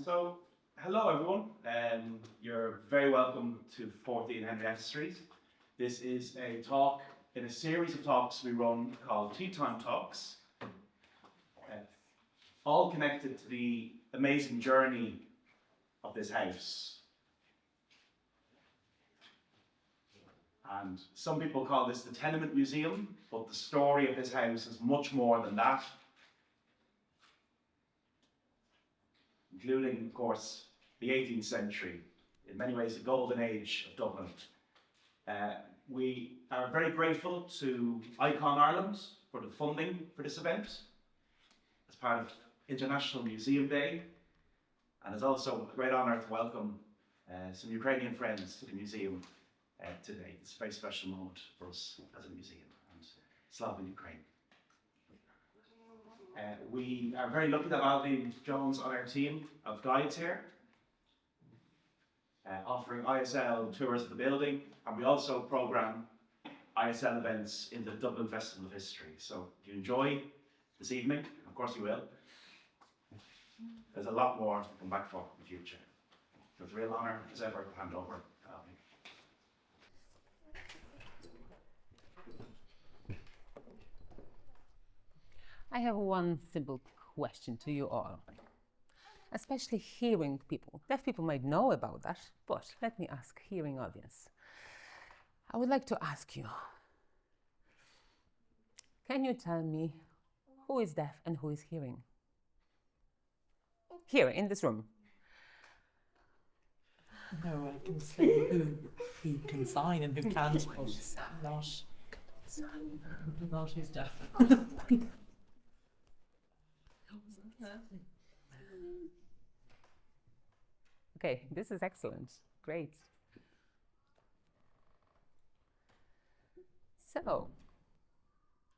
So, hello everyone. You're very welcome to 14 Henrietta Street. This is a talk in a series of talks we run called Teatime Talks, all connected to the amazing journey of this house. And some people call this the Tenement Museum, but the story of this house is much more than that, including, of course, the 18th century, in many ways the golden age of Dublin. We are very grateful to Icon Ireland for the funding for this event as part of International Museum Day, and it's also a great honour to welcome some Ukrainian friends to the museum today. It's a very special moment for us as a museum and Slava Ukraine. We are very lucky to have Alvean Jones on our team of guides here, offering ISL tours of the building, and we also programme ISL events in the Dublin Festival of History. So if you enjoy this evening, of course you will, there's a lot more to come back for in the future. So it's a real honour as ever to hand over to Alvean. I have one simple question to you all, especially hearing people. Deaf people might know about that, but let me ask hearing audience. I would like to ask you, can you tell me who is deaf and who is hearing? Here, in this room. No, I can say who can sign and who can't, but not who's deaf. Okay, this is excellent. Great. So,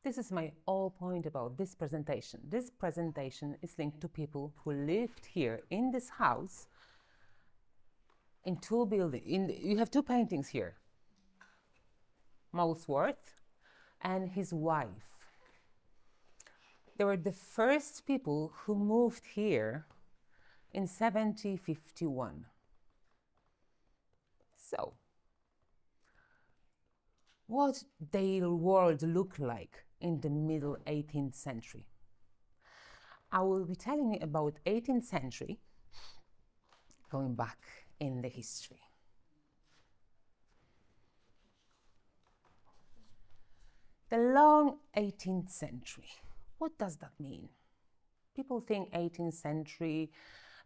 this is my whole point about this presentation. This presentation is linked to people who lived here in this house in two buildings. You have two paintings here. Molesworth and his wife. They were the first people who moved here in 1751. So, what their world looked like in the middle 18th century? I will be telling you about 18th century, going back in the history. The long 18th century. What does that mean? People think 18th century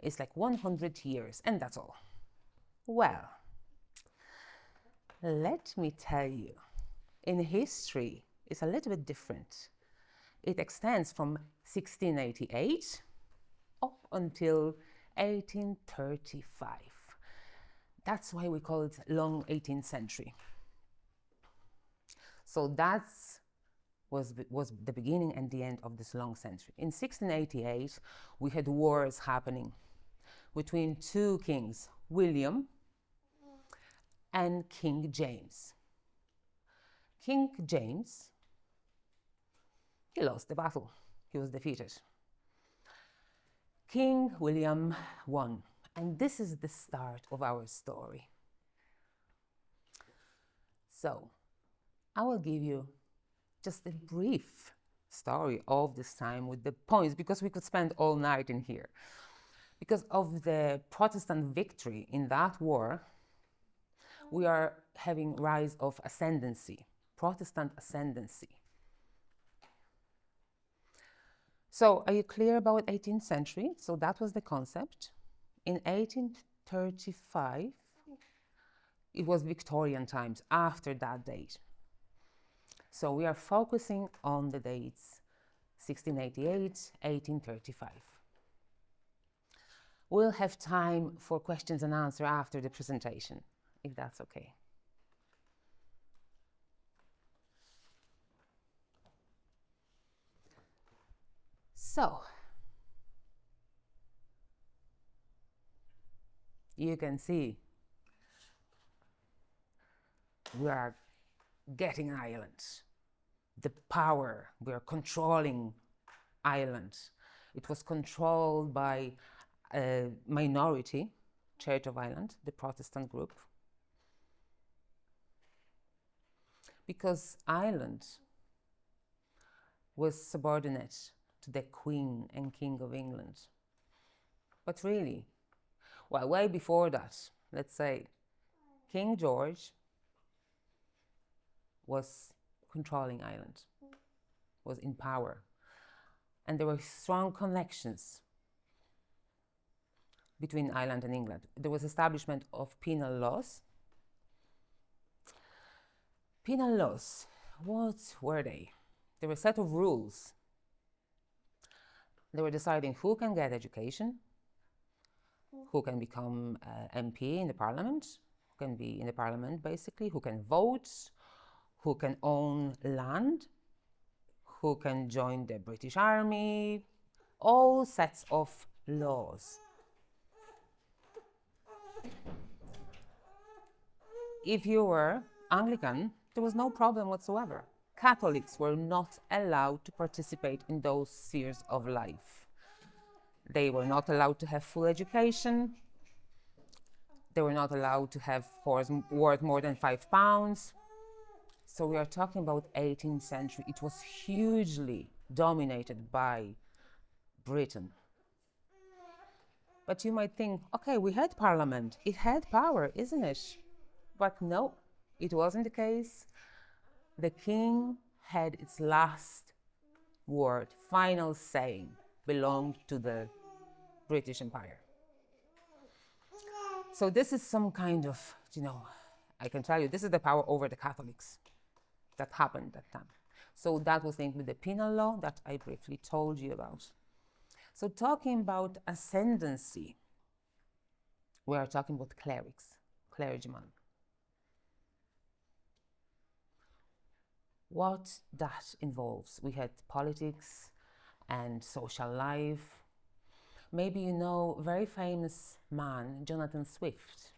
is like 100 years and that's all. Well, let me tell you, in history, it's a little bit different. It extends from 1688 up until 1835. That's why we call it long 18th century. So that was the beginning and the end of this long century. In 1688, we had wars happening between two kings, William and King James. King James, he lost the battle. He was defeated. King William won. And this is the start of our story. So, I will give you just a brief story of this time with the points, because we could spend all night in here. Because of the Protestant victory in that war, we are having rise of ascendancy, Protestant ascendancy. So are you clear about 18th century? So that was the concept. In 1835, it was Victorian times after that date. So we are focusing on the dates 1688, 1835. We'll have time for questions and answers after the presentation, if that's okay. So, you can see we are getting Ireland. The power, we are controlling Ireland. It was controlled by minority, Church of Ireland, the Protestant group, because Ireland was subordinate to the Queen and King of England. But really, well, way before that, let's say, King George was controlling Ireland, was in power. And there were strong connections between Ireland and England. There was establishment of penal laws. Penal laws, what were they? They were a set of rules. They were deciding who can get education, who can become MP in the parliament, who can be in the parliament basically, who can vote, who can own land, who can join the British Army, all sets of laws. If you were Anglican, there was no problem whatsoever. Catholics were not allowed to participate in those spheres of life. They were not allowed to have full education. They were not allowed to have horse worth more than £5. So we are talking about 18th century. It was hugely dominated by Britain. But you might think, okay, we had parliament. It had power, isn't it? But no, it wasn't the case. The king had its last word, final saying, belonged to the British Empire. So this is some kind of, I can tell you, this is the power over the Catholics that happened that time. So that was linked with the penal law that I briefly told you about. So talking about ascendancy, we are talking about clerics, clergymen. What that involves. We had politics and social life. Maybe you know a very famous man, Jonathan Swift.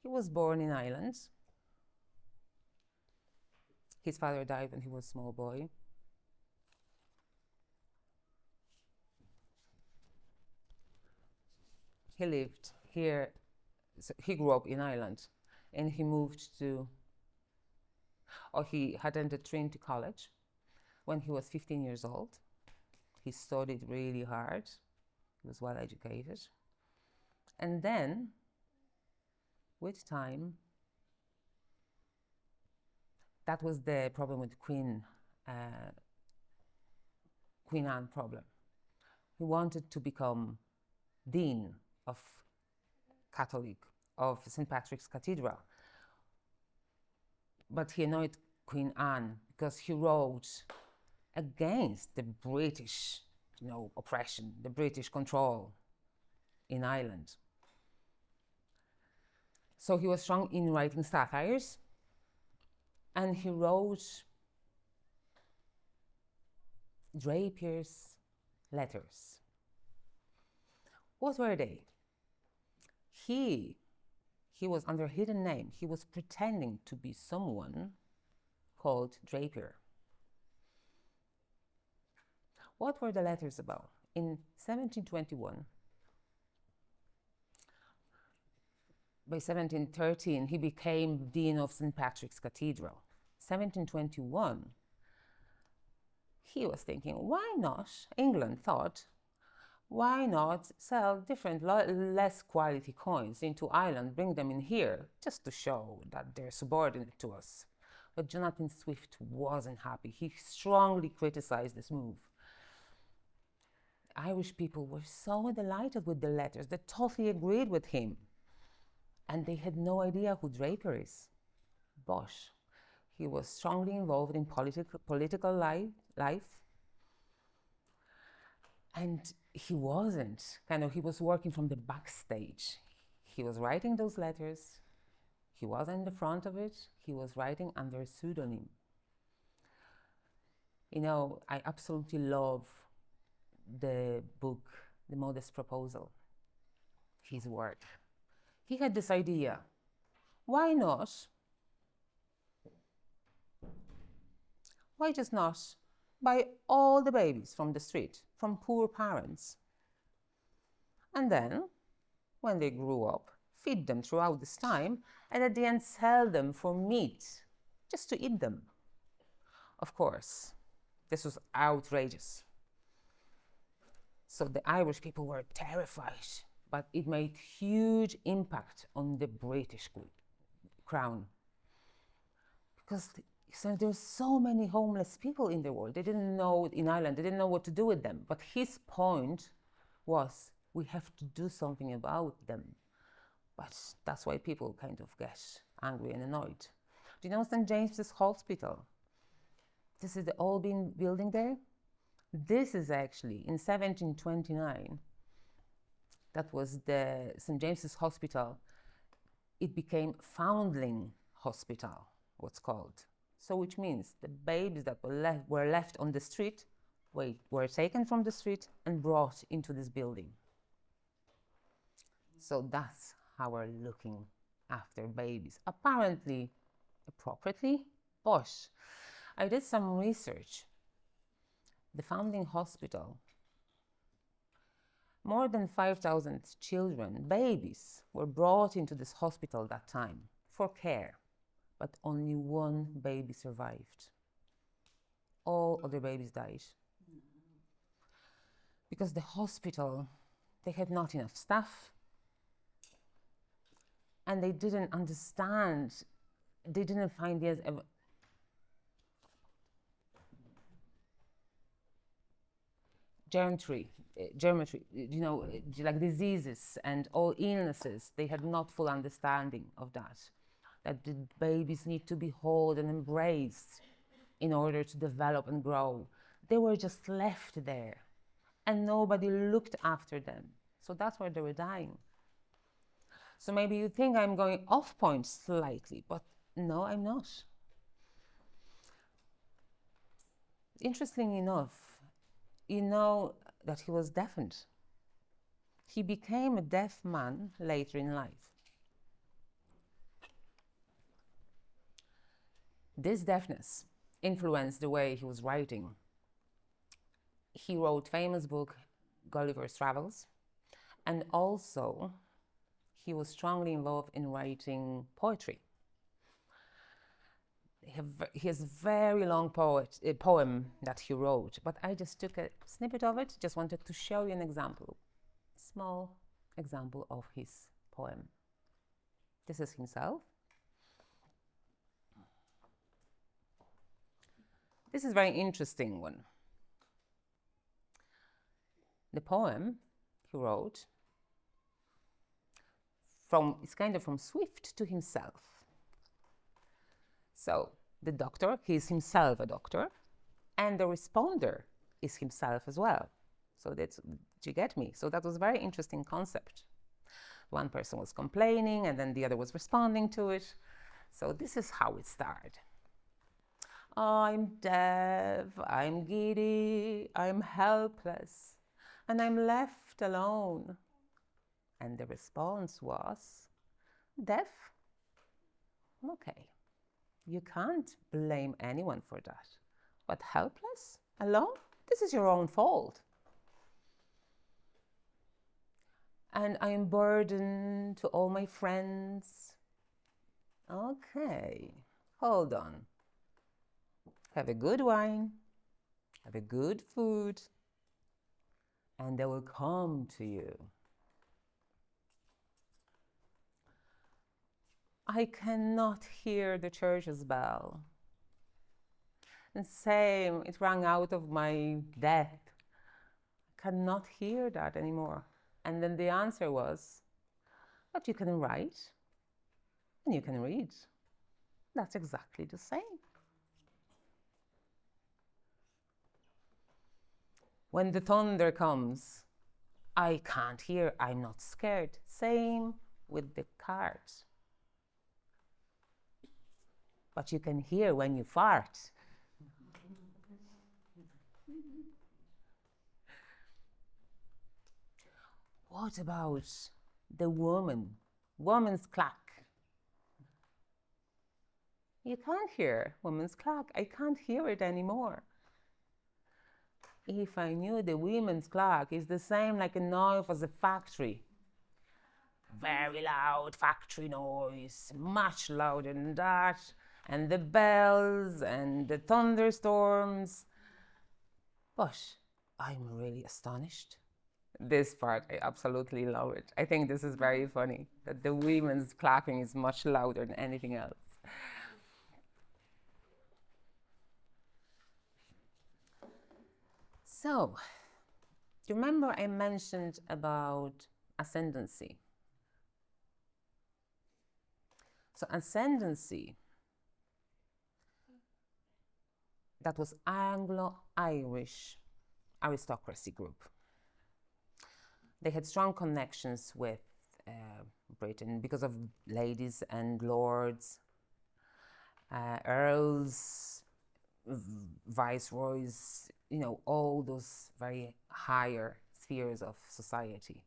He was born in Ireland. His father died when he was a small boy. He lived here, so he grew up in Ireland, and he moved to, he had entered Trinity College when he was 15 years old. He studied really hard. He was well educated. And then, with time, that was the problem with Queen Anne problem. He wanted to become dean of St. Patrick's Cathedral. But he annoyed Queen Anne because he wrote against the British, oppression, the British control in Ireland. So he was strong in writing satires, and he wrote Drapier's letters. What were they? He was under a hidden name. He was pretending to be someone called Drapier. What were the letters about? In 1721, by 1713, he became Dean of St. Patrick's Cathedral. 1721, he was thinking, why not, England thought, why not sell different, less quality coins into Ireland, bring them in here, just to show that they're subordinate to us. But Jonathan Swift wasn't happy. He strongly criticized this move. Irish people were so delighted with the letters. They totally agreed with him. And they had no idea who Draper is. But he was strongly involved in political life. And he wasn't, he was working from the backstage. He was writing those letters. He wasn't in the front of it. He was writing under a pseudonym. I absolutely love the book, The Modest Proposal, his work. he had this idea. Why not? Why just not buy all the babies from the street, from poor parents? And then, when they grew up, feed them throughout this time, and at the end sell them for meat, just to eat them. Of course, this was outrageous. So the Irish people were terrified, but it made huge impact on the British crown. Because there were so many homeless people in the world. They didn't know, in Ireland, they didn't know what to do with them. But his point was, we have to do something about them. But that's why people kind of get angry and annoyed. Do you know St. James's Hospital? This is the Alvean building there. This is actually, in 1729, that was the St. James's Hospital. It became Foundling Hospital, what's called. So which means the babies that were left on the street were taken from the street and brought into this building. So that's how we're looking after babies. Apparently, appropriately, but I did some research. The Foundling Hospital, more than 5,000 children, babies, were brought into this hospital that time for care, but only one baby survived. All other babies died. Because the hospital, they had not enough staff, and they didn't understand, they didn't find the geometry, you know, like diseases and all illnesses. They had not full understanding of that the babies need to be held and embraced in order to develop and grow. They were just left there, and nobody looked after them. So that's why they were dying. So maybe you think I'm going off point slightly, but no, I'm not. Interestingly enough, you know that he was deafened. He became a deaf man later in life. This deafness influenced the way he was writing. He wrote famous book Gulliver's Travels, and also he was strongly involved in writing poetry. He has a very long poem that he wrote, but I just took a snippet of it, just wanted to show you an example, small example of his poem. This is himself. This is a very interesting one. The poem he wrote, it's kind of from Swift to himself. So the doctor, he is himself a doctor, and the responder is himself as well. So do you get me? So that was a very interesting concept. One person was complaining, and then the other was responding to it. So this is how it started. I'm deaf, I'm giddy, I'm helpless, and I'm left alone. And the response was, deaf? Okay. You can't blame anyone for that. But helpless? Alone? This is your own fault. And I'm burdened to all my friends. Okay, hold on. Have a good wine, have a good food, and they will come to you. I cannot hear the church's bell. And same, it rang out of my death. I cannot hear that anymore. And then the answer was, but you can write and you can read. That's exactly the same. When the thunder comes, I can't hear, I'm not scared. Same with the cards. But you can hear when you fart. What about the woman woman's clock. You can't hear woman's clock. I can't hear it anymore. If I knew the women's clock is the same like a noise as a factory. Very loud factory noise, much louder than that, and the bells and the thunderstorms. But I'm really astonished. This part, I absolutely love it. I think this is very funny, that the women's clapping is much louder than anything else. So, do you remember I mentioned about ascendancy? So ascendancy, that was Anglo-Irish aristocracy group. They had strong connections with Britain because of ladies and lords, earls, viceroys, you know, all those very higher spheres of society.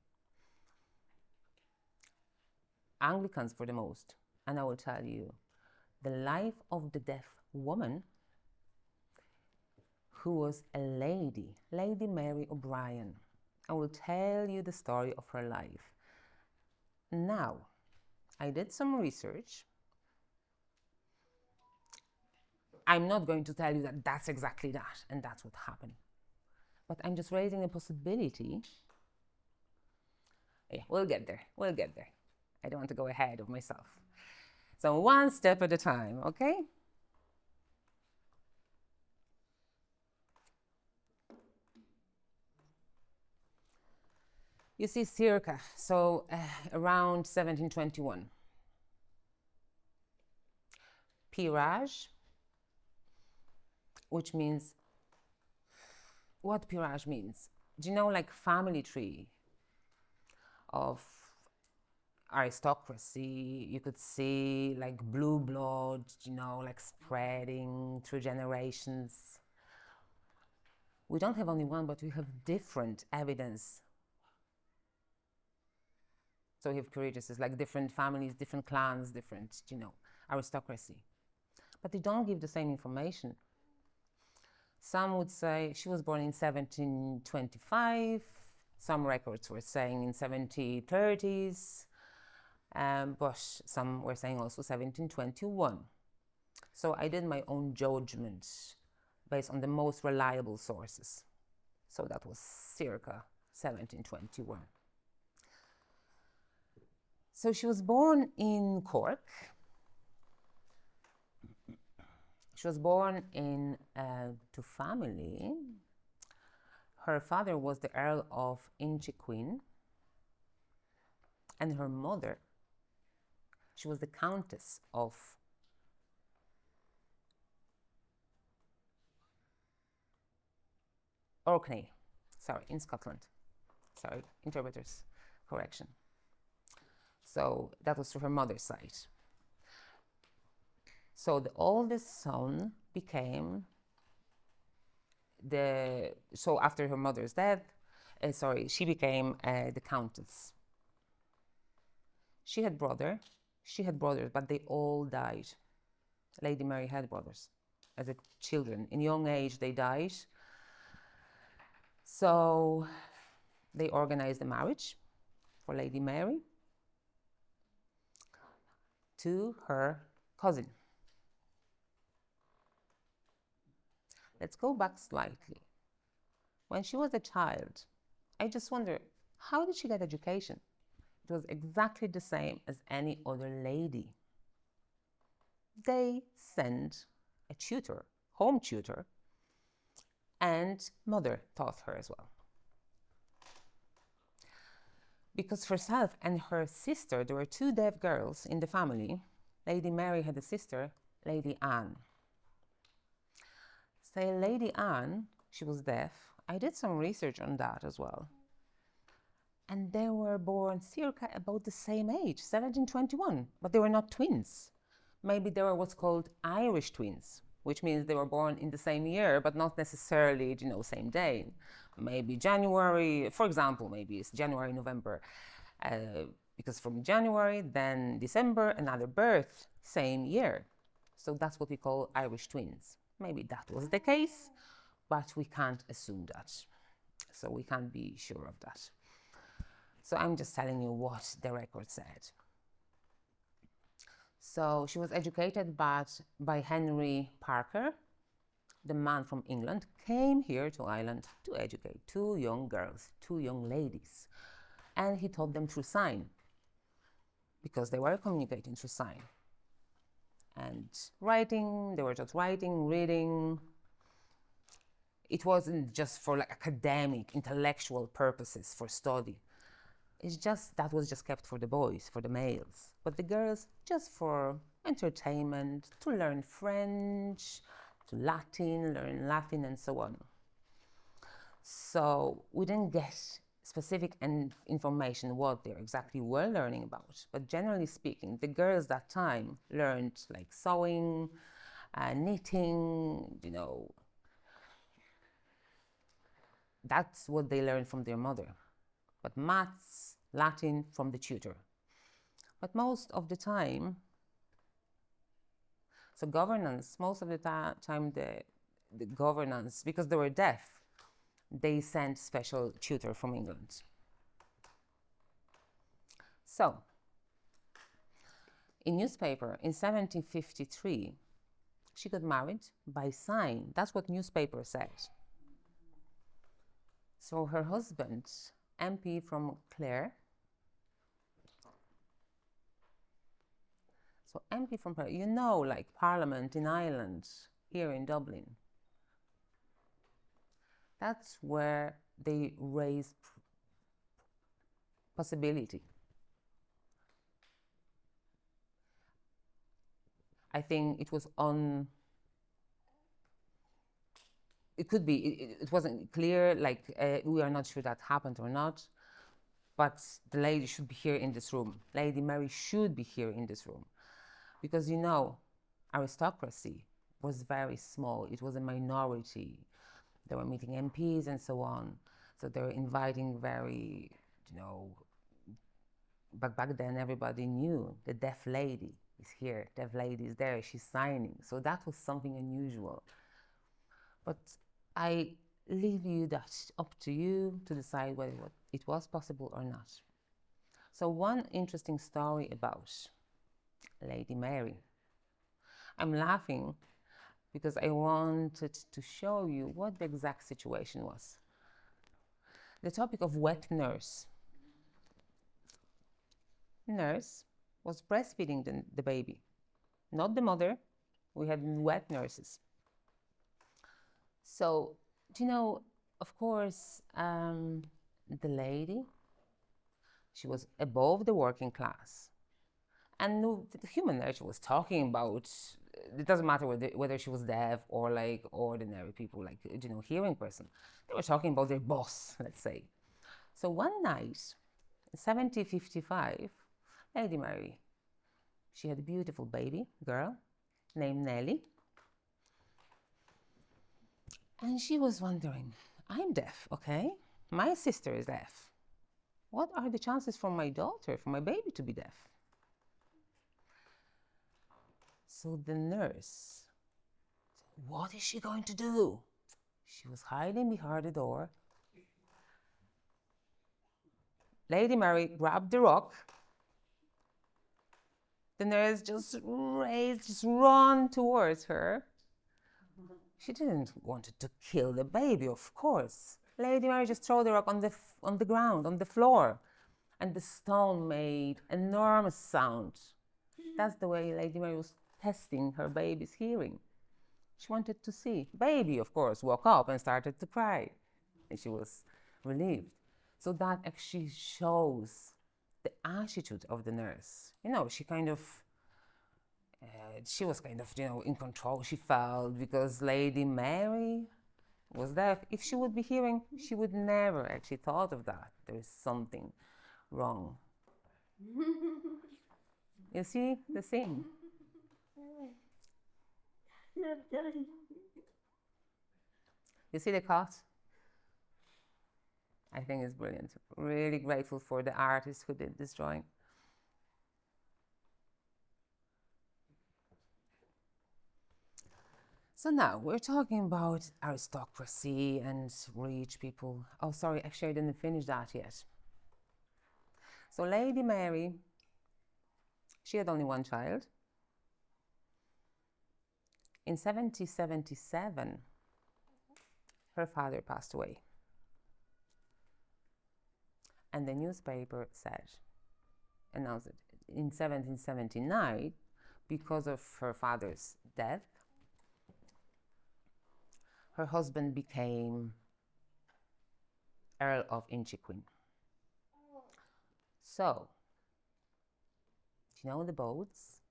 Anglicans for the most. And I will tell you, the life of the deaf woman who was a lady, Lady Mary O'Brien. I will tell you the story of her life. Now, I did some research. I'm not going to tell you that that's exactly that and that's what happened. But I'm just raising a possibility. Yeah, we'll get there. We'll get there. I don't want to go ahead of myself. So one step at a time, okay? You see, circa, so around 1721. Peerage, which means, what peerage means? Do you know, like family tree of aristocracy? You could see like blue blood, you know, like spreading through generations. We don't have only one, but we have different evidence. So we have peerages, like different families, different clans, different, you know, aristocracy. But they don't give the same information. Some would say she was born in 1725. Some records were saying in 1730s. But some were saying also 1721. So I did my own judgment based on the most reliable sources. So that was circa 1721. So she was born in Cork. She was born to family. Her father was the Earl of Inchiquin, and her mother, she was the Countess of Orkney, in Scotland. Sorry, interpreter's correction. So that was to her mother's side. So the oldest son became so after her mother's death, she became the Countess. She had brothers, but they all died. Lady Mary had brothers as children. In young age, they died. So they organized a marriage for Lady Mary to her cousin. Let's go back slightly. When she was a child, I just wonder, how did she get education? It was exactly the same as any other lady. They sent a tutor, home tutor, and mother taught her as well. Because for herself and her sister, there were two deaf girls in the family. Lady Mary had a sister, Lady Anne. So Lady Anne, she was deaf. I did some research on that as well. And they were born circa about the same age, 1721, but they were not twins. Maybe they were what's called Irish twins, which means they were born in the same year, but not necessarily, you know, same day. Maybe January, for example, maybe it's January, November. because from January, then December, another birth, same year. So that's what we call Irish twins. Maybe that was the case, but we can't assume that. So we can't be sure of that. So I'm just telling you what the record said. So she was educated by Henry Parker. The man from England came here to Ireland to educate two young girls, two young ladies. And he taught them through sign, because they were communicating through sign. And writing, they were just writing, reading. It wasn't just for like academic, intellectual purposes, for study. It's just, that was just kept for the boys, for the males. But the girls, just for entertainment, to learn French, to Latin, learn Latin, and so on. So we didn't get specific information what they exactly were learning about. But generally speaking, the girls that time learned like sewing, knitting, that's what they learned from their mother. But maths, Latin from the tutor. But most of the time, so governance, most of the time the governance, because they were deaf, they sent special tutor from England. So, in newspaper, in 1753, she got married by sign. That's what newspaper said. So her husband, MP from Clare, so MP from Clare, like Parliament in Ireland, here in Dublin. That's where they raised possibility. I think it was it could be, it wasn't clear, we are not sure that happened or not, but the lady should be here in this room. Lady Mary should be here in this room. Because aristocracy was very small. It was a minority. They were meeting MPs and so on. So they were inviting very, but back then everybody knew the deaf lady is here, deaf lady is there, she's signing. So that was something unusual. But I leave that up to you to decide whether it was possible or not. So one interesting story about Lady Mary. I'm laughing because I wanted to show you what the exact situation was. The topic of wet nurse. Nurse was breastfeeding the baby, not the mother. We had wet nurses. So, of course, the lady, she was above the working class. And the human nature was talking about, it doesn't matter whether she was deaf or like ordinary people, like, hearing person. They were talking about their boss, let's say. So one night, in 1755, Lady Mary, she had a beautiful baby girl named Nellie. And she was wondering, I'm deaf, okay? My sister is deaf. What are the chances for my daughter, for my baby to be deaf? So the nurse, what is she going to do? She was hiding behind the door. Lady Mary grabbed the rock. The nurse just ran towards her. She didn't want to kill the baby, of course. Lady Mary just threw the rock on the ground, on the floor. And the stone made enormous sound. That's the way Lady Mary was testing her baby's hearing. She wanted to see. Baby, of course, woke up and started to cry. And she was relieved. So that actually shows the attitude of the nurse. She kind of, she was kind of, in control, she felt, because Lady Mary was deaf. If she would be hearing, she would never actually thought of that. There is something wrong. You see the scene? You see the cut? I think it's brilliant. Really grateful for the artist who did this drawing. So now we're talking about aristocracy and rich people. Oh, sorry, actually I didn't finish that yet. So Lady Mary, she had only one child. In 1777, her father passed away. And the newspaper announced it in 1779, because of her father's death, her husband became Earl of Inchiquin. So, you know the boats,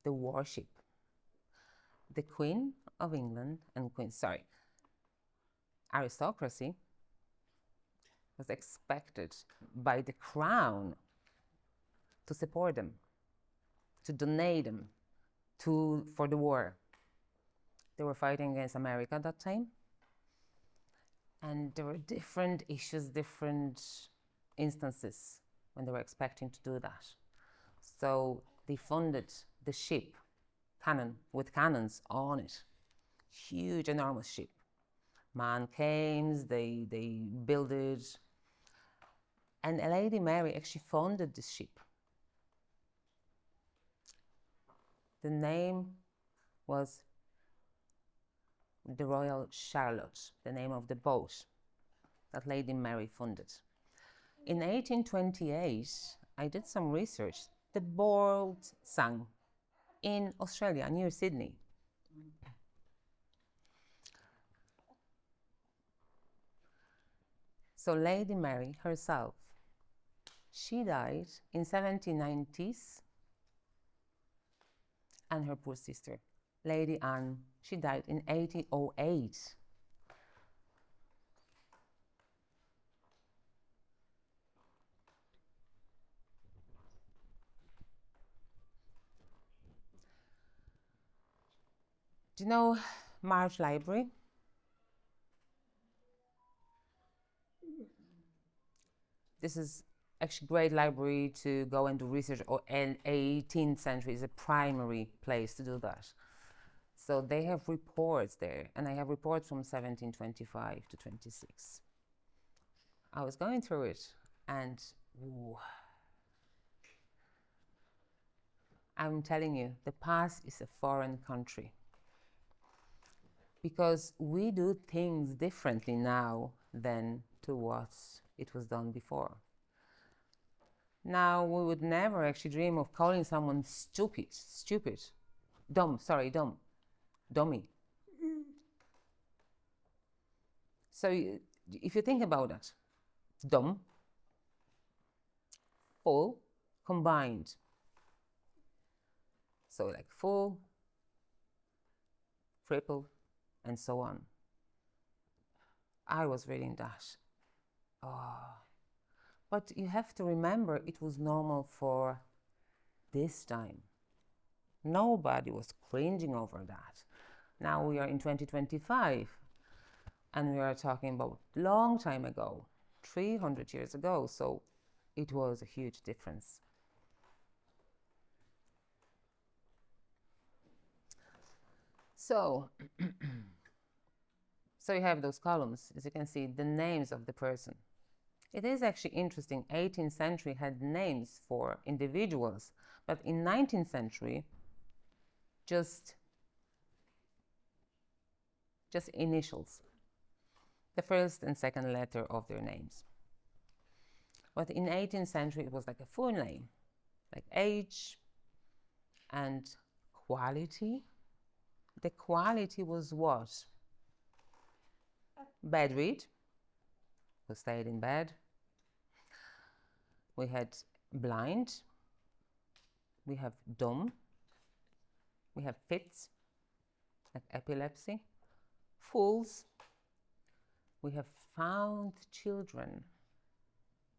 the warship, the Queen of England and aristocracy was expected by the crown to support them, to donate them for the war. They were fighting against America at that time. And there were different issues, different instances when they were expecting to do that. So they funded the ship, with cannons on it. Huge, enormous ship. Man came, they built it. And Lady Mary actually funded this ship. The name was the Royal Charlotte, the name of the boat that Lady Mary funded. In 1828, I did some research. The boat sank in Australia, near Sydney. So Lady Mary herself, she died in 1790s, and her poor sister, Lady Anne, she died in 1808. Do you know March Library? This is actually a great library to go and do research, and 18th century is a primary place to do that. So they have reports there, and I have reports from 1725 to 26. I was going through it, and I'm telling you, the past is a foreign country. Because we do things differently now than to what it was done before. Now, we would never actually dream of calling someone dummy. So if you think about that, dumb, full, combined. So like full, crippled, and so on. I was reading that. But you have to remember, it was normal for this time. Nobody was cringing over that. Now we are in 2025, and we are talking about long time ago, 300 years ago, so it was a huge difference. So you have those columns, as you can see, the names of the person. It is actually interesting, 18th century had names for individuals, but in 19th century, just initials, the first and second letter of their names. But in 18th century, it was like a full name, like age and quality. The quality was what? Bedrid, who stayed in bed. We had blind. We have dumb. We have fits, like epilepsy. Fools. We have found children.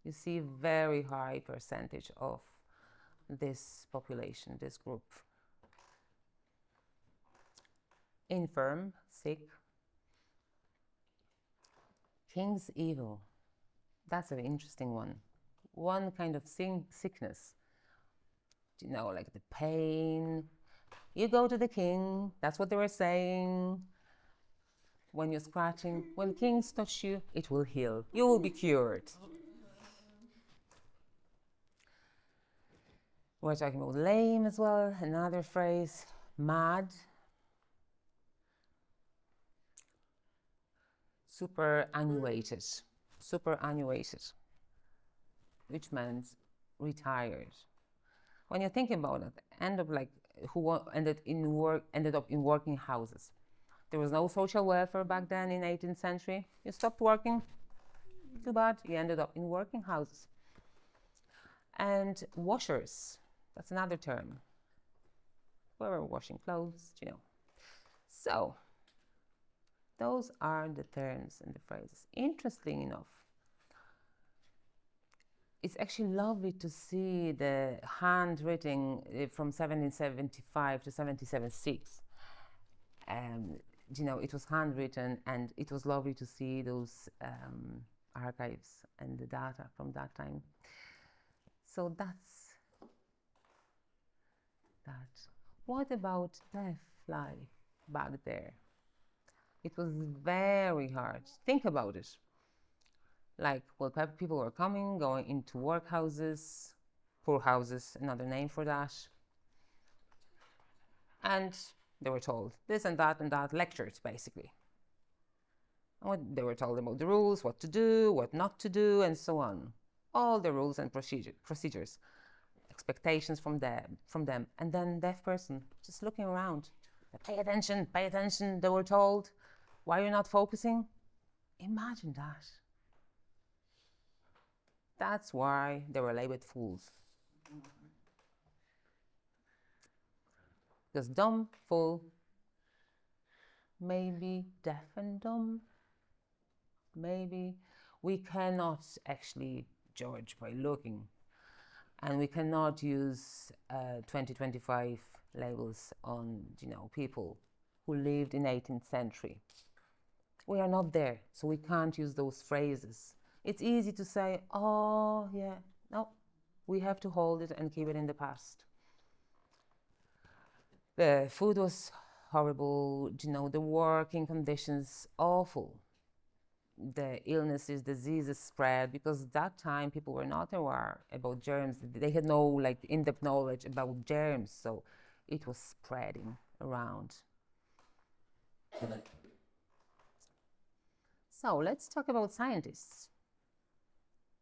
You see very high percentage of this population, this group. Infirm, sick. King's evil. That's an interesting one. One kind of sickness. You know, like the pain, You go to the king, that's what they were saying. When you're scratching, when kings touch you, it will heal. You will be cured. We're talking about lame as well, another phrase, mad. Superannuated, which means retired. When you're thinking about it, ended up in working houses. There was no social welfare back then in 18th century. You stopped working, too bad, you ended up in working houses. And washers, that's another term. We were washing clothes, you know. So, those are the terms and the phrases. Interesting enough, it's actually lovely to see the handwriting from 1775 to 1776. You know, it was handwritten, and it was lovely to see those archives and the data from that time. So that's that. What about deaf life back there? It was very hard. Think about it. Like, well, people were coming, going into workhouses, poorhouses, another name for that. And they were told this and that, lectures basically. They were told about the rules, what to do, what not to do, and so on. All the rules and procedures, expectations from them. And then deaf person just looking around. Pay attention, they were told. Why are you not focusing? Imagine that. That's why they were labeled fools. Because dumb, fool, maybe deaf and dumb, maybe. We cannot actually judge by looking, and we cannot use 2025 labels on, you know, people who lived in 18th century. We are not there, so we can't use those phrases. It's easy to say, oh yeah, no, we have to hold it and keep it in the past. The food was horrible, you know, the working conditions awful. The illnesses, diseases spread, because that time people were not aware about germs. They had no in-depth knowledge about germs, so it was spreading around. So let's talk about scientists.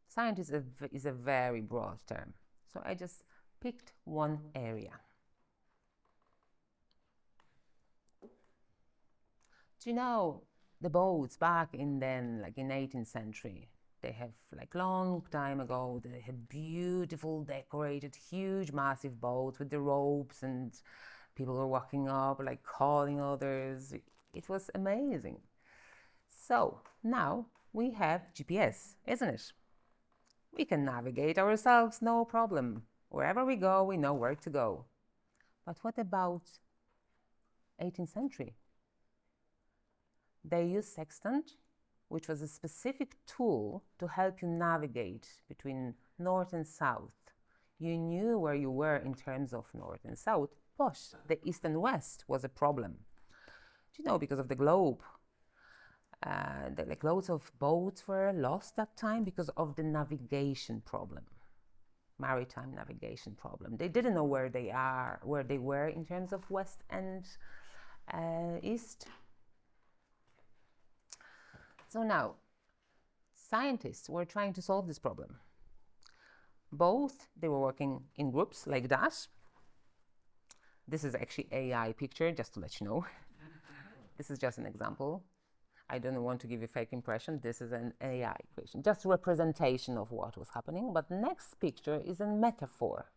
Scientist is a very broad term, so I just picked one area. Do you know the boats back in then, like in 18th century, they have long time ago, they had beautiful decorated, huge, massive boats with the ropes, and people were walking up, calling others. It was amazing. So now we have GPS, isn't it? We can navigate ourselves, no problem. Wherever we go, we know where to go. But what about 18th century? They used sextant, which was a specific tool to help you navigate between north and south. You knew where you were in terms of north and south, but the east and west was a problem. Do you know, because of the globe, loads of boats were lost that time because of the navigation problem, maritime navigation problem. They didn't know where they were in terms of west and east. So now, scientists were trying to solve this problem. They were working in groups like that. This is actually AI picture, just to let you know. This is just an example. I don't want to give you a fake impression. This is an AI equation, just a representation of what was happening. But next picture is a metaphor.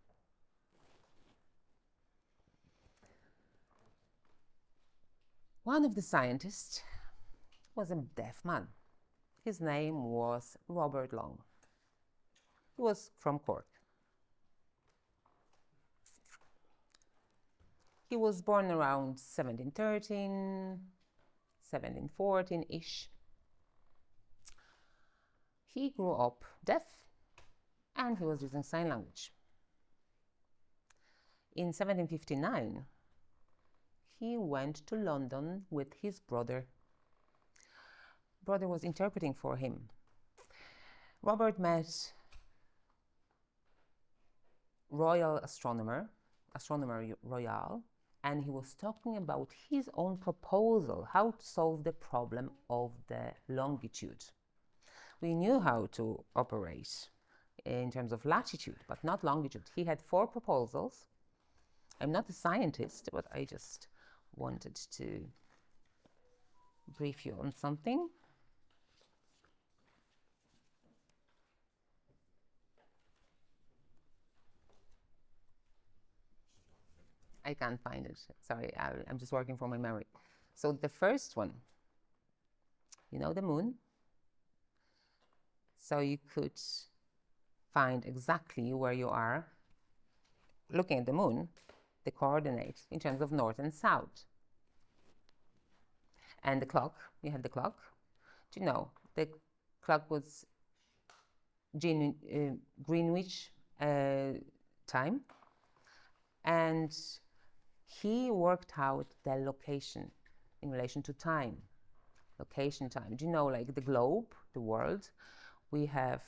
One of the scientists was a deaf man. His name was Robert Long. He was from Cork. He was born around 1713, 1714-ish. He grew up deaf, and he was using sign language. In 1759, he went to London with his brother. Brother was interpreting for him. Robert met astronomer royal, and he was talking about his own proposal, how to solve the problem of the longitude. We knew how to operate in terms of latitude, but not longitude. He had 4 proposals. I'm not a scientist, but I just wanted to brief you on something. I can't find it. Sorry, I'm just working from my memory. So the first one, you know the moon? So you could find exactly where you are looking at the moon, the coordinates in terms of north and south. And the clock, you had the clock. Do you know, the clock was Greenwich time. And he worked out the location in relation to time, location time. Do you know, like the globe, the world, we have,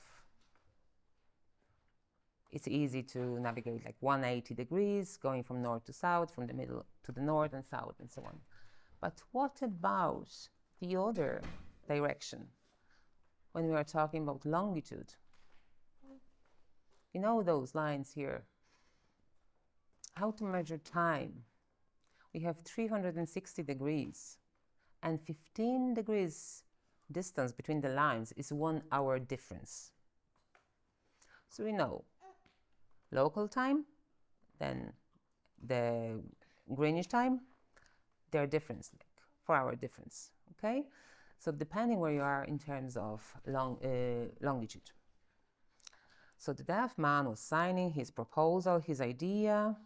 it's easy to navigate like 180 degrees, going from north to south, from the middle to the north and south, and so on. But what about the other direction when we are talking about longitude? You know those lines here? How to measure time? We have 360 degrees, and 15 degrees distance between the lines is 1 hour difference. So we know local time, then the Greenwich time, they're different, like 4 hour difference, okay? So depending where you are in terms of longitude. So the deaf man was signing his proposal, his idea,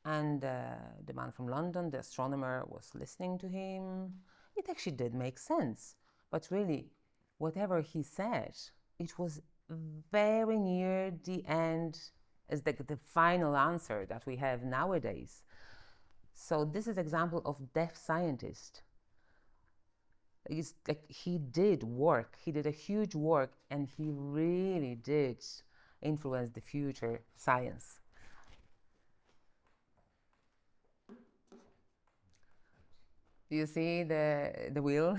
and the man from London, the astronomer, was listening to him. It actually did make sense, but really, whatever he said, it was very near the end as the final answer that we have nowadays. So this is an example of deaf scientist. It's like he did work, he did a huge work, and he really did influence the future science. Do you see the wheel?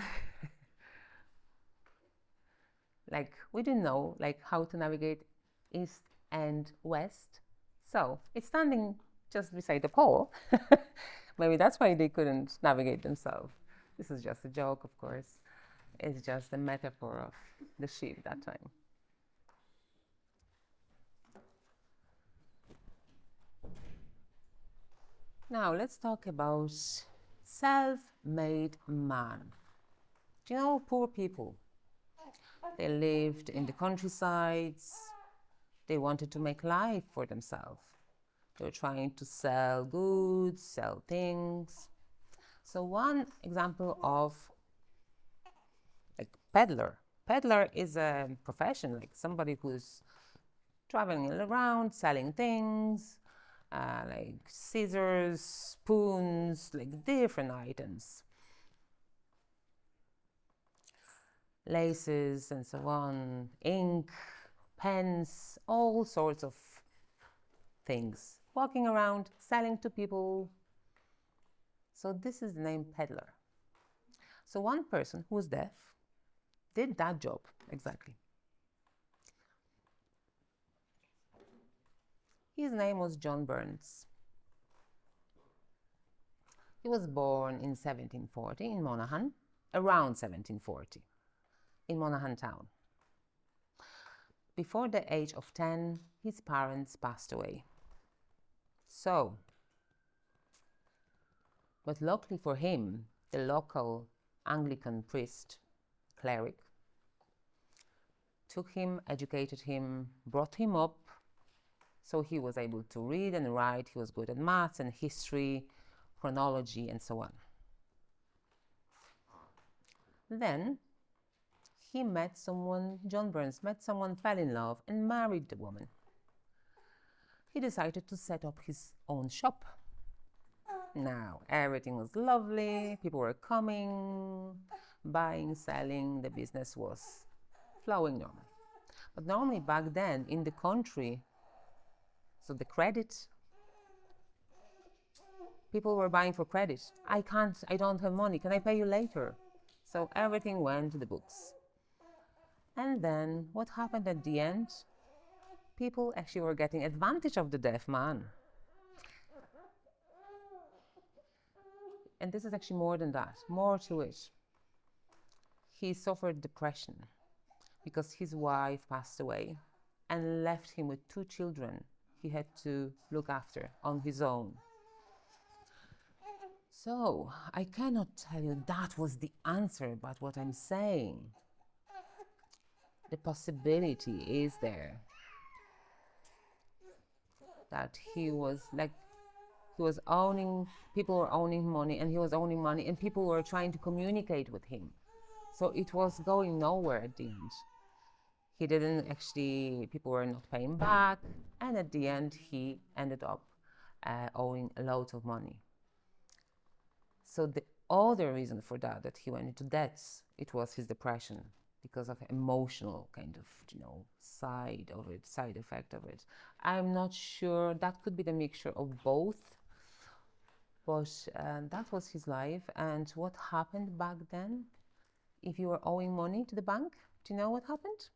Like, we didn't know like how to navigate east and west. So it's standing just beside the pole. Maybe that's why they couldn't navigate themselves. This is just a joke, of course. It's just a metaphor of the sheep that time. Now let's talk about self-made man. Do you know poor people? They lived in the countrysides. They wanted to make life for themselves. They were trying to sell goods, sell things. So one example of like peddler. Peddler is a profession, like somebody who's traveling around, selling things, like scissors, spoons, like different items. Laces and so on, ink, pens, all sorts of things. Walking around, selling to people. So this is the name peddler. So one person who was deaf did that job exactly. His name was John Burns. He was born in 1740 in Monaghan, around 1740, in Monaghan town. Before the age of 10, his parents passed away. So, but luckily for him, the local Anglican priest, cleric, took him, educated him, brought him up, so he was able to read and write. He was good at maths and history, chronology, and so on. Then he met someone, John Burns met someone, fell in love, and married the woman. He decided to set up his own shop. Now, everything was lovely, people were coming, buying, selling, the business was flowing normal. But normally back then in the country, so the credit, people were buying for credit. I don't have money, can I pay you later? So everything went to the books. And then what happened at the end? People actually were getting advantage of the deaf man. And this is actually more than that, more to it. He suffered depression because his wife passed away and left him with 2 children he had to look after on his own. So I cannot tell you that was the answer, but what I'm saying, the possibility is there that he was owning, people were owning money and he was owning money and people were trying to communicate with him. So it was going nowhere at the end. He didn't actually, people were not paying back, and at the end he ended up owing a lot of money. So the other reason for that he went into debts, it was his depression because of emotional kind of, side effect of it. I'm not sure, that could be the mixture of both, but that was his life. And what happened back then, if you were owing money to the bank, do you know what happened?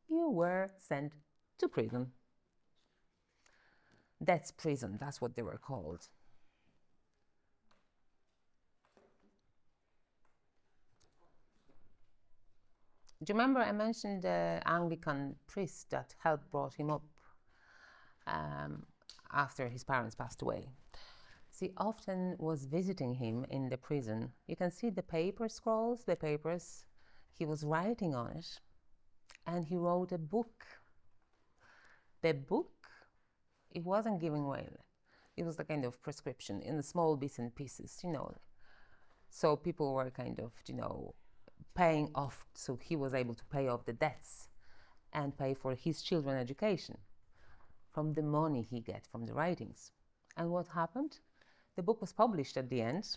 You were sent to prison. That's prison, that's what they were called. Do you remember I mentioned the Anglican priest that helped brought him up after his parents passed away? He often was visiting him in the prison. You can see the paper scrolls, the papers. He was writing on it, and he wrote a book. The book, it wasn't giving away. It was the kind of prescription in the small bits and pieces, So people were kind of, paying off, so he was able to pay off the debts and pay for his children's education from the money he get from the writings. And what happened? The book was published at the end,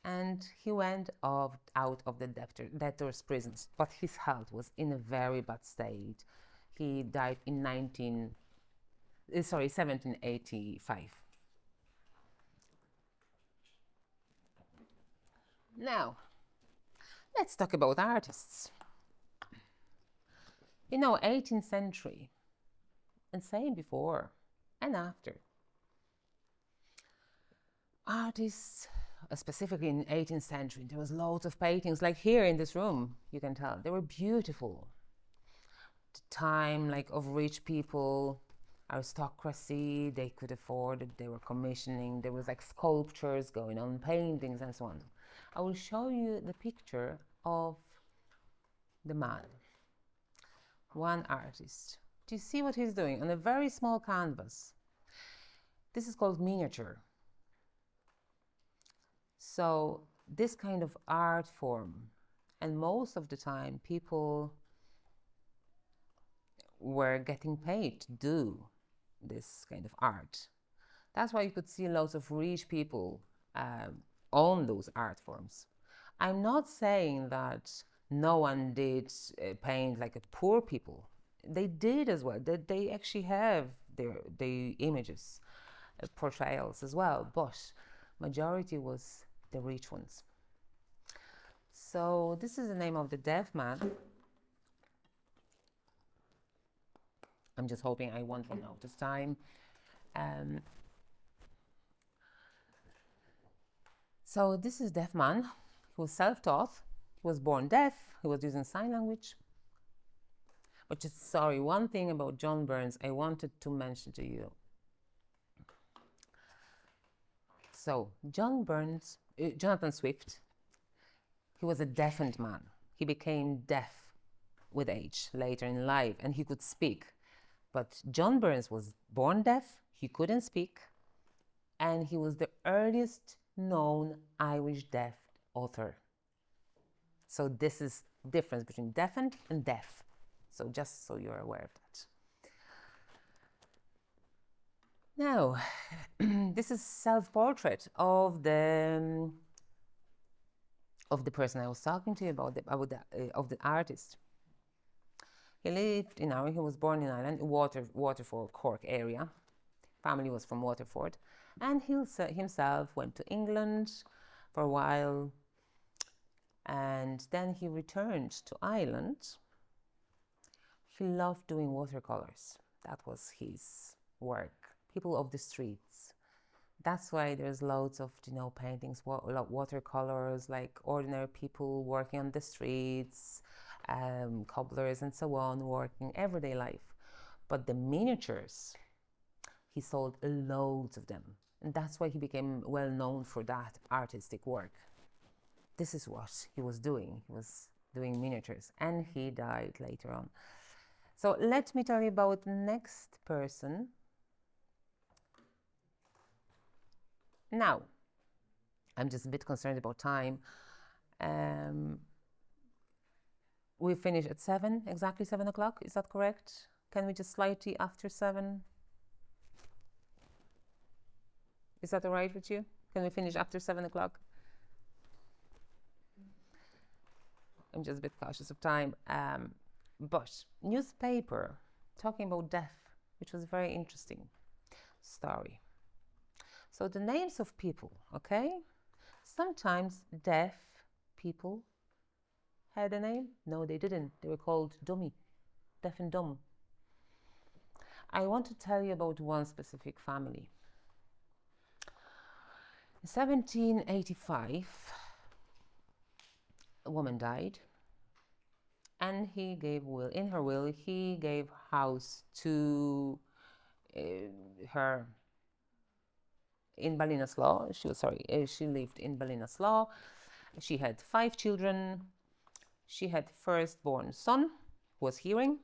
and he went out of the debtor's prisons, but his health was in a very bad state. He died in 1785. Now, let's talk about artists. 18th century, and same before and after. Artists, specifically in 18th century, there was loads of paintings, like here in this room, you can tell. They were beautiful. The time, of rich people, aristocracy, they could afford it, they were commissioning, there was sculptures going on, paintings and so on. I will show you the picture of the man, one artist. Do you see what he's doing on a very small canvas? This is called miniature. So this kind of art form, and most of the time people were getting paid to do this kind of art. That's why you could see lots of rich people own those art forms. I'm not saying that no one did paint like poor people. They did as well. They actually have their images, portrayals as well, but majority was the rich ones. So this is the name of the deaf man. I'm just hoping I won't run out of time. So this is deaf man. He was self-taught. He was born deaf. He was using sign language. But just one thing about John Burns I wanted to mention to you. So Jonathan Swift, he was a deafened man. He became deaf with age later in life, and he could speak. But John Burns was born deaf, he couldn't speak, and he was the earliest known Irish deaf author. So this is the difference between deafened and deaf. So just so you're aware of that. Now, this is self-portrait of the person I was talking to you about, of the artist. He lived in Ireland. He was born in Ireland, Waterford, Cork area. Family was from Waterford, and he himself went to England for a while, and then he returned to Ireland. He loved doing watercolors. That was his work. People of the streets. That's why there's loads of, paintings, watercolors, like ordinary people working on the streets, cobblers and so on, working everyday life. But the miniatures, he sold loads of them. And that's why he became well known for that artistic work. This is what he was doing. He was doing miniatures, and he died later on. So let me tell you about the next person. Now, I'm just a bit concerned about time. We finish at 7, exactly 7 o'clock, is that correct? Can we just slightly after 7? Is that all right with you? Can we finish after 7 o'clock? I'm just a bit cautious of time. But newspaper, talking about death, which was a very interesting story. So the names of people, okay? Sometimes deaf people had a name. No, they didn't. They were called dummy, deaf and dumb. I want to tell you about one specific family. In 1785, a woman died, and he gave will. In her will, he gave house to her in Ballinasloe. She lived in Ballinasloe. She had 5 children. She had firstborn son who was hearing.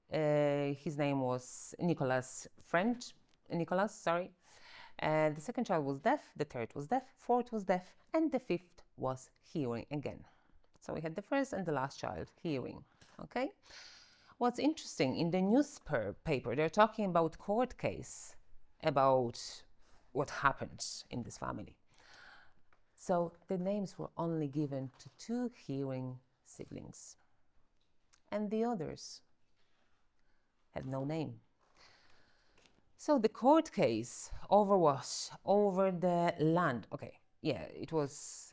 His name was Nicholas. The second child was deaf, the third was deaf, fourth was deaf, and the fifth was hearing again. So we had the first and the last child hearing, okay? What's interesting, in the newspaper, they're talking about court case, about what happened in this family. So the names were only given to 2 hearing siblings, and the others had no name. So the court case over what? Over the land. Okay, yeah,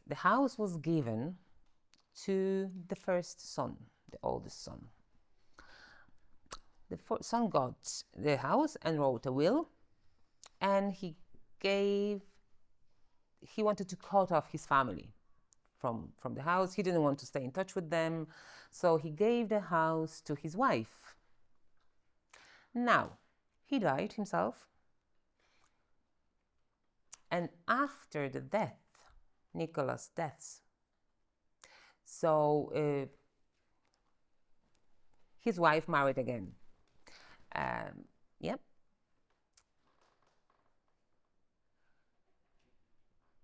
the house was given to the first son, the oldest son. The son got the house and wrote a will, and he wanted to cut off his family from the house. He didn't want to stay in touch with them, so he gave the house to his wife. Now, he died himself, and after the death, Nicholas' death, so his wife married again. Yep.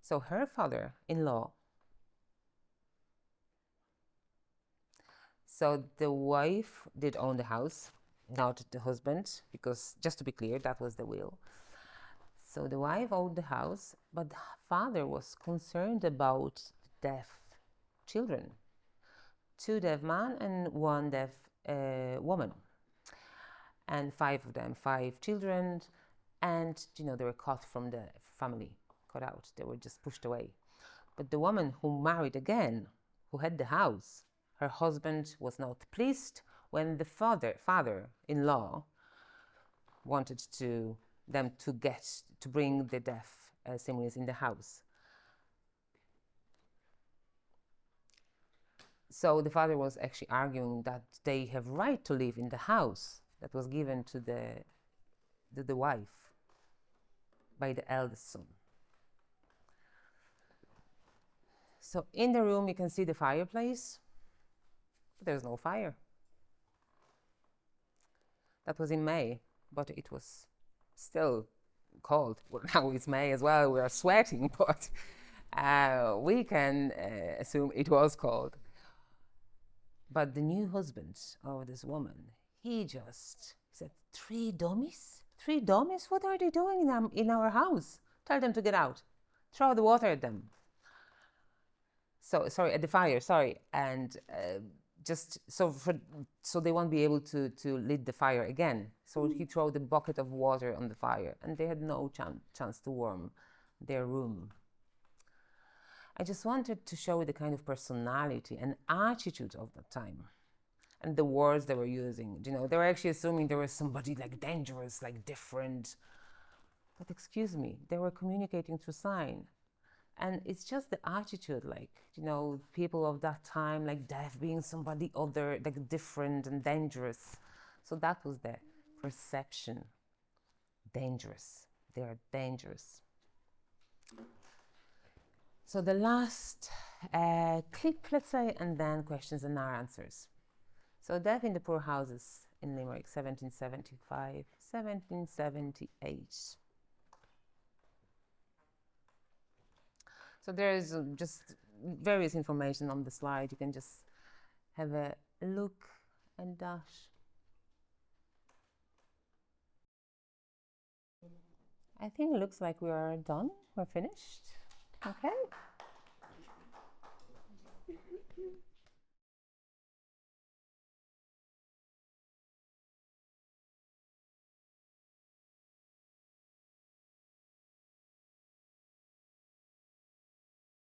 So her father-in-law, so the wife did own the house, not the husband, because just to be clear, that was the will. So the wife owned the house, but the father was concerned about deaf children. 2 deaf men and 1 deaf woman. And 5 of them, 5 children, and they were cut from the family, cut out. They were just pushed away. But the woman who married again, who had the house, her husband was not pleased when the father-in-law wanted them to bring the deaf siblings in the house. So the father was actually arguing that they have right to live in the house that was given to the wife by the eldest son. So in the room you can see the fireplace, but there's no fire. That was in May, but it was still cold. Well, now it's May as well, we are sweating, but we can assume it was cold. But the new husband of this woman, he said, 3 dummies? 3 dummies? What are they doing in our house? Tell them to get out. Throw the water at them. So, sorry, at the fire, sorry. And just so they won't be able to lit the fire again. So he threw the bucket of water on the fire, and they had no chance to warm their room. I just wanted to show you the kind of personality and attitude of that time, and the words they were using. You know, they were actually assuming there was somebody like dangerous, like different. But excuse me, they were communicating through sign. And it's just the attitude, like, you know, people of that time, like deaf being somebody other, like different and dangerous. So that was the perception. Dangerous. They are dangerous. So the last clip, let's say, and then questions and our answers. So death in the poor houses in Limerick, 1775, 1778. So there is just various information on the slide. You can just have a look at that. I think it looks like we are done. We're finished. Okay.